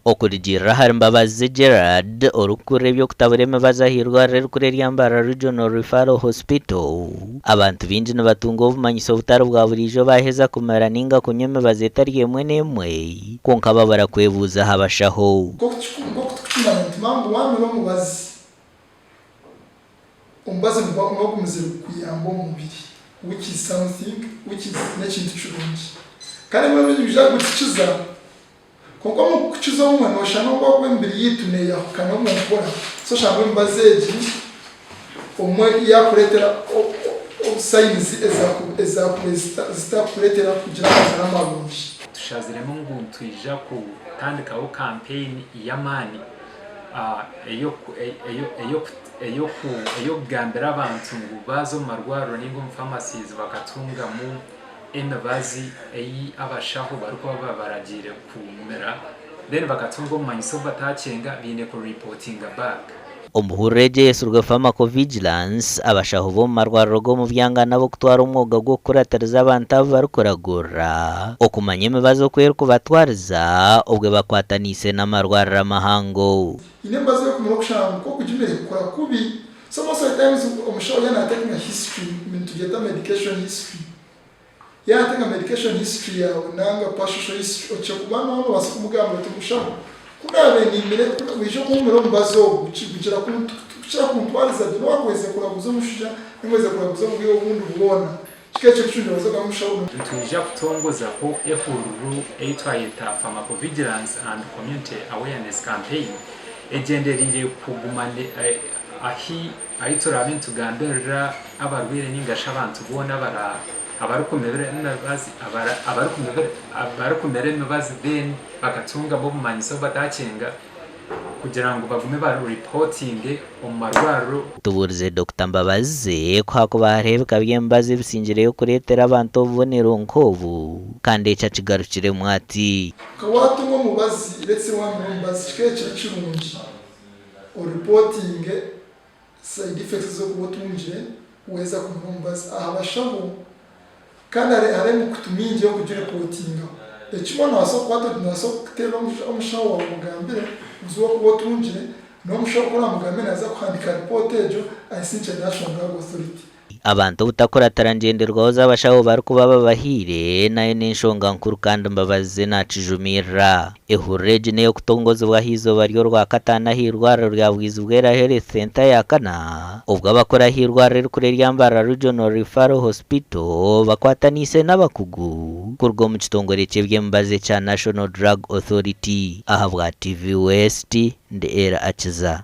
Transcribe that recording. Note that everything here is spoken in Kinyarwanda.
okurigira hari Mbabazi Gerard orukure byo kutabura emibazi ahirwara rukure rya Mbarara Regional Referral Hospital abantu binji n'abatungo obumanyiso butari bwa burijo baheza kumara ninga kunywa emibazi etari emwe n'emwe konka babara kwebuza habashaho impamvu wamira umubazi no kumuzira kuyamba umubiri which is something which is nature challenge kandi muri bijya gukiza kuko mu kukiza umwana washana ngo kwembiri yitune yakana mu nkora so shamwe mbazeji umwe yakuretera signs ezakuretera kugira amabunji tushaziremo ngo twija ku tandikaho campaign y'amani eyo gambira abantu ngo bazo marwaro ningo pharmacies bakatunga mu emibazi abashaho bariko baragire kumira then bakatunga mu manyiso batacenga bine ko reportinga back umuhureje yesurwe pharmacovigilance abashaho bo marwaro go mu byangana bo kutwara umwoga gwo kuratariza abantu barukoragura okumanya emibazo kwerko batwariza ubwe bakwatanise n'amarwaro amahango inembazo yo kumira kushanga ko kujimere kukora kubi most of the times umushaho yana taking a history to get a medication history yatanga medication history yawe nanga partial history ocho kubana no basakumugamba tumushaho kunabe ni mire wijo kumiro mbazo kugira kuntwariza no wakweze kuraguza mushija nimweze kuraguza mu byo bundu bubona kikecho cyundo bazoga mushaho twija kutongoza ko Ehururu etwayita pharmacovigilance and community awareness campaign egenderire kugumane ahitora abantu gambera abarwire ningasha abantu bona bara abarukumere n'abazi abarukumere n'abazi then bakatunga bo mumanyiso batacenga kugira ngo bagume ba reporting omarwaro tuburize Dr. Mbabazi kwako barebeka byembazi bisingire yo kuretera abantu obonero nkobu kandi echa kigarukire mwati kawatungo mubazi letse wamwe mbazi keke kirungi o reporting side effects zo kubotunje weza kumumbazi abashaho kandi ari mu kutuminje yo kugira reportinga ekimona waso kwato naso kutera omushaho wa mugambire uzo kubotunje no mushaho kora mugambire aza kwandika report ejo asinche national drug authority abantu utakora tarangenderwaho z'abashaho bari kuba babahire nayo n'inshonga nkuru kandi Mbabazi nacijumira Ehururu neyo kutongozwa hizo baryo rwa katana hirwara rya bwiza bwera health center yakana ubwo abakora hirwara rukure rya Mbarara Regional Referral Hospital bakwatanise n'abakugu kurwo mu kitongore cyebye Mbaze cha National Drug Authority aha bwa TV West ndi era akiza